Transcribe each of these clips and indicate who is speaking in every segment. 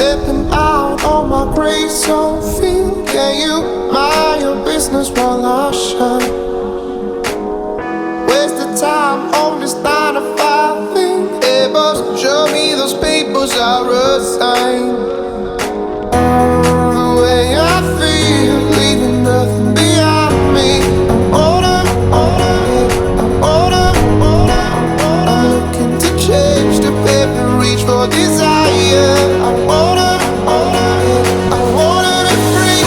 Speaker 1: stepping out on my gray zone field. Can you mind your business while I shine? Waste the time on this 9 to 5 thing. Hey boss, show me those papers I resign. The way I feel, leaving nothing behind me. I'm looking to change the paper, reach for desire. I wanna be free.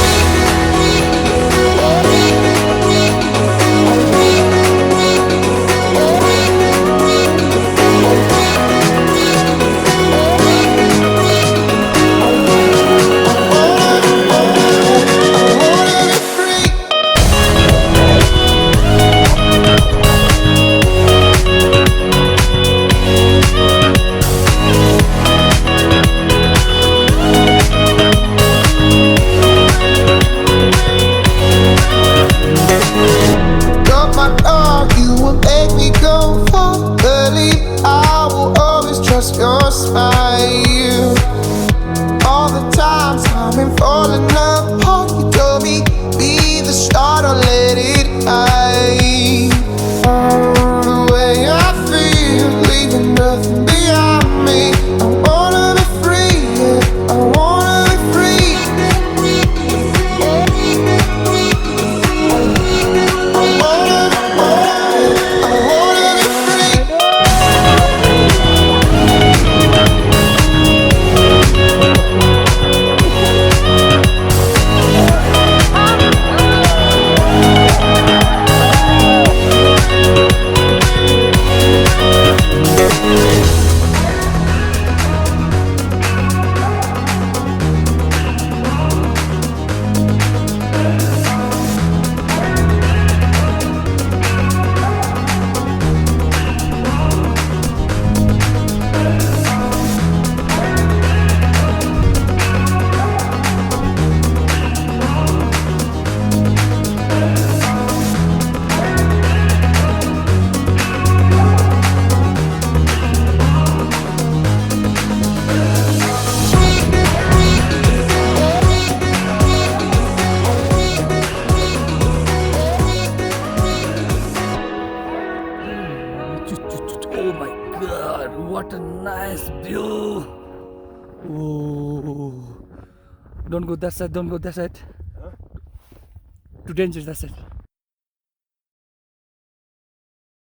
Speaker 1: Drop my dog, you will make me go far. Believe I will always trust your smile. All the times I've been falling apart, you told me be the start or let it hide. The way I feel, leaving nothing behind me. I wanna be free, yeah, I wanna be free.
Speaker 2: Oh my god, what a nice view. Oh. Don't go that side, don't go that side. Too dangerous that side.